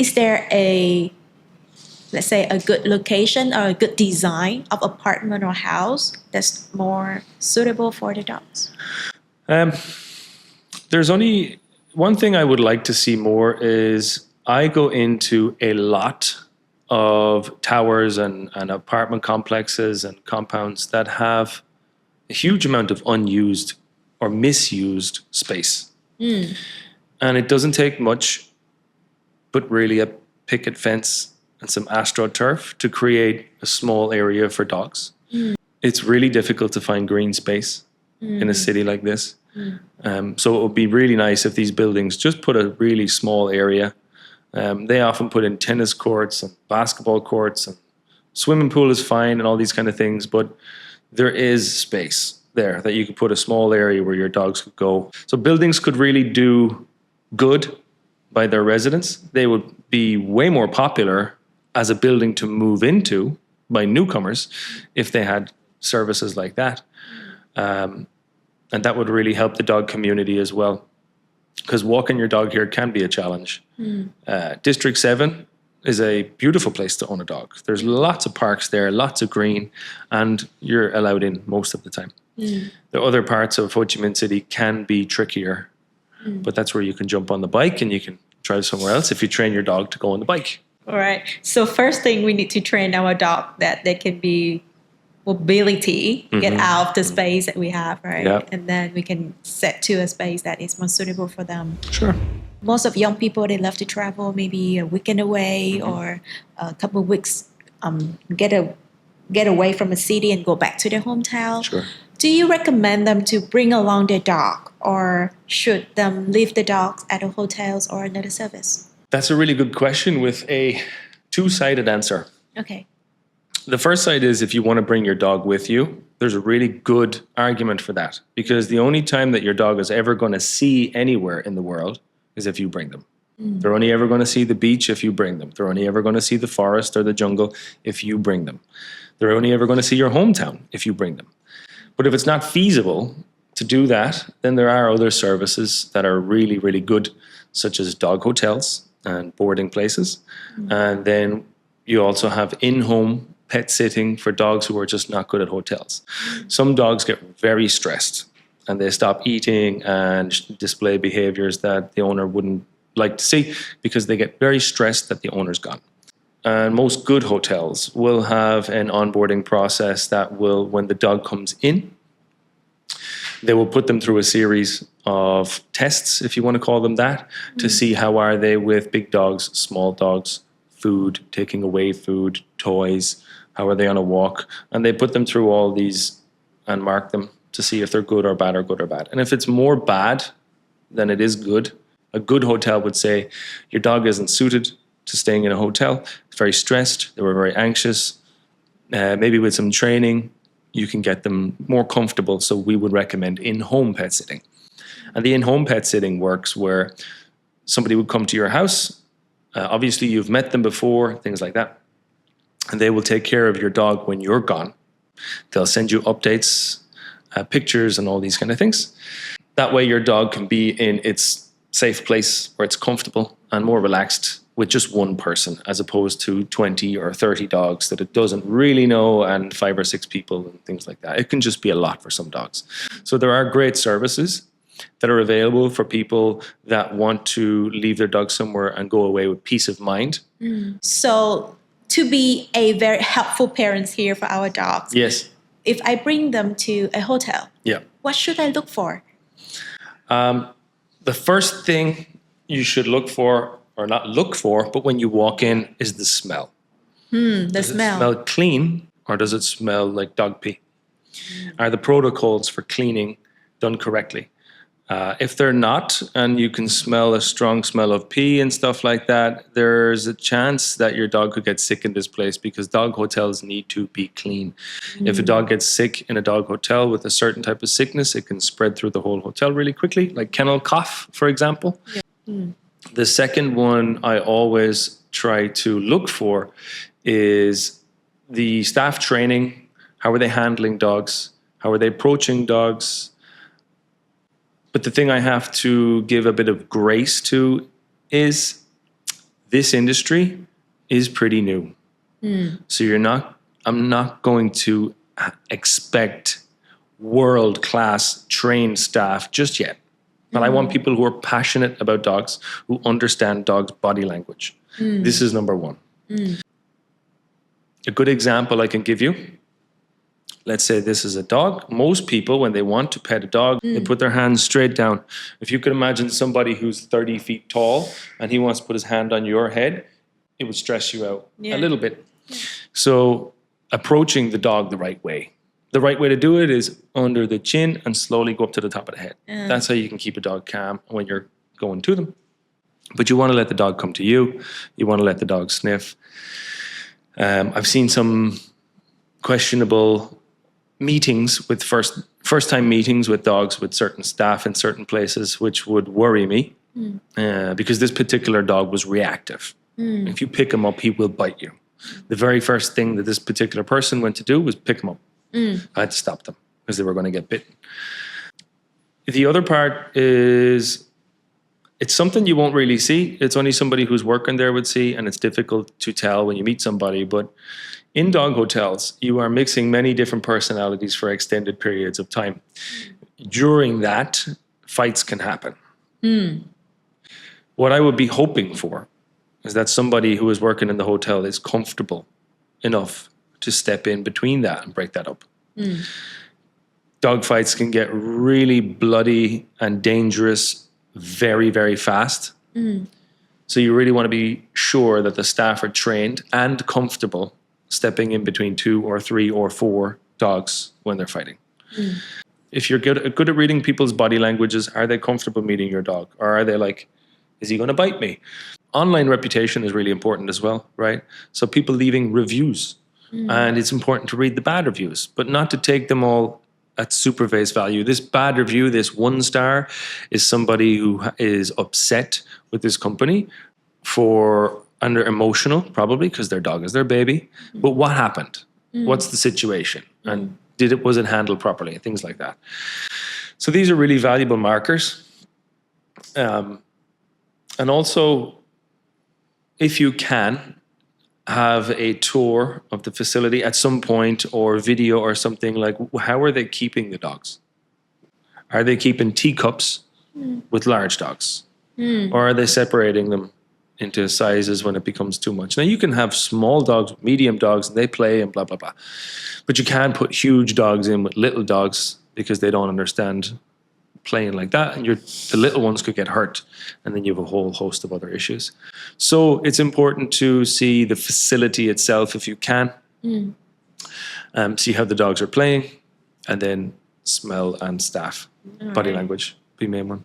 is there a, let's say, a good location or a good design of apartment or house that's more suitable for the dogs? There's only one thing I would like to see more is I go into a lot of towers and apartment complexes and compounds that have a huge amount of unused or misused space. And it doesn't take much, but really a picket fence and some AstroTurf to create a small area for dogs. It's really difficult to find green space in a city like this. So it would be really nice if these buildings just put a really small area. They often put in tennis courts and basketball courts, and swimming pool is fine and all these kind of things, but there is space there that you could put a small area where your dogs could go. So buildings could really do good by their residents. They would be way more popular as a building to move into by newcomers if they had services like that. And that would really help the dog community as well, because walking your dog here can be a challenge. District 7 is a beautiful place to own a dog. There's lots of parks there, lots of green, and you're allowed in most of the time. The other parts of Ho Chi Minh City can be trickier, but that's where you can jump on the bike and you can try somewhere else if you train your dog to go on the bike. All right. So first thing, we need to train our dog that they can be mobility, get out of the space that we have, right? Yep. And then we can set to a space that is more suitable for them. Sure. Most of young people, they love to travel maybe a weekend away or a couple of weeks, get away from a city and go back to their hometown. Sure. Do you recommend them to bring along their dog, or should them leave the dogs at the hotels or another service? That's a really good question with a two-sided answer. Okay. The first side is if you want to bring your dog with you, there's a really good argument for that, because the only time that your dog is ever going to see anywhere in the world is if you bring them. They're only ever going to see the beach if you bring them. They're only ever going to see the forest or the jungle if you bring them. They're only ever going to see your hometown if you bring them. But if it's not feasible to do that, then there are other services that are really, really good, such as dog hotels and boarding places. And then you also have in-home pet sitting for dogs who are just not good at hotels. Some dogs get very stressed and they stop eating and display behaviors that the owner wouldn't like to see because they get very stressed that the owner's gone. And most good hotels will have an onboarding process that will, when the dog comes in, they will put them through a series of tests, if you want to call them that, to see how are they with big dogs, small dogs, food, taking away food, toys, how are they on a walk? And they put them through all these and mark them to see if they're good or bad or good or bad. And if it's more bad than it is good, a good hotel would say, your dog isn't suited to staying in a hotel. It's very stressed. They were very anxious. Maybe with some training, you can get them more comfortable. So we would recommend in-home pet sitting. And the in-home pet sitting works where somebody would come to your house. Obviously, you've met them before, things like that. And they will take care of your dog when you're gone. They'll send you updates, pictures, and all these kind of things. That way your dog can be in its safe place where it's comfortable and more relaxed with just one person, as opposed to 20 or 30 dogs that it doesn't really know and 5 or 6 people and things like that. It can just be a lot for some dogs. So there are great services that are available for people that want to leave their dog somewhere and go away with peace of mind. So to be a very helpful parent here for our dogs, yes, if I bring them to a hotel, yeah, what should I look for? The first thing you should look for, or not look for, but when you walk in, is the smell. The smell. Does it smell clean, or does it smell like dog pee? Are the protocols for cleaning done correctly? If they're not, and you can smell a strong smell of pee and stuff like that, there's a chance that your dog could get sick in this place, because dog hotels need to be clean. If a dog gets sick in a dog hotel with a certain type of sickness, it can spread through the whole hotel really quickly, like kennel cough, for example. The second one I always try to look for is the staff training. How are they handling dogs? How are they approaching dogs? But the thing I have to give a bit of grace to is this industry is pretty new. So I'm not going to expect world-class trained staff just yet. But I want people who are passionate about dogs, who understand dogs' body language. This is number one. A good example I can give you, let's say this is a dog. Most people, when they want to pet a dog, they put their hands straight down. If you could imagine somebody who's 30 feet tall and he wants to put his hand on your head, it would stress you out a little bit. So approaching the dog the right way. The right way to do it is under the chin and slowly go up to the top of the head. That's how you can keep a dog calm when you're going to them. But you want to let the dog come to you. You want to let the dog sniff. I've seen some questionable meetings with first-time meetings with dogs with certain staff in certain places, which would worry me because this particular dog was reactive. If you pick him up, he will bite you. The very first thing that this particular person went to do was pick him up. I had to stop them because they were going to get bitten. The other part is it's something you won't really see. It's only somebody who's working there would see, and it's difficult to tell when you meet somebody. But in dog hotels, you are mixing many different personalities for extended periods of time. During that, fights can happen. What I would be hoping for is that somebody who is working in the hotel is comfortable enough to step in between that and break that up. Dog fights can get really bloody and dangerous very, very fast. So you really want to be sure that the staff are trained and comfortable stepping in between 2 or 3 or 4 dogs when they're fighting. If you're good at reading people's body languages, are they comfortable meeting your dog? Or are they like, is he going to bite me? Online reputation is really important as well, right? So people leaving reviews. And it's important to read the bad reviews, but not to take them all at super face value. This bad review, this 1 star, is somebody who is upset with this company and they're emotional, probably because their dog is their baby. But what happened? What's the situation? And was it handled properly? Things like that. So these are really valuable markers. And also, if you can, have a tour of the facility at some point, or video or something, like how are they keeping the dogs? Are they keeping teacups with large dogs? Or are they separating them into sizes when it becomes too much? Now you can have small dogs, medium dogs, and they play and blah, blah, blah. But you can't put huge dogs in with little dogs because they don't understand playing like that, and the little ones could get hurt, and then you have a whole host of other issues. So it's important to see the facility itself if you can, see how the dogs are playing, and then smell and staff. Body language, be main one.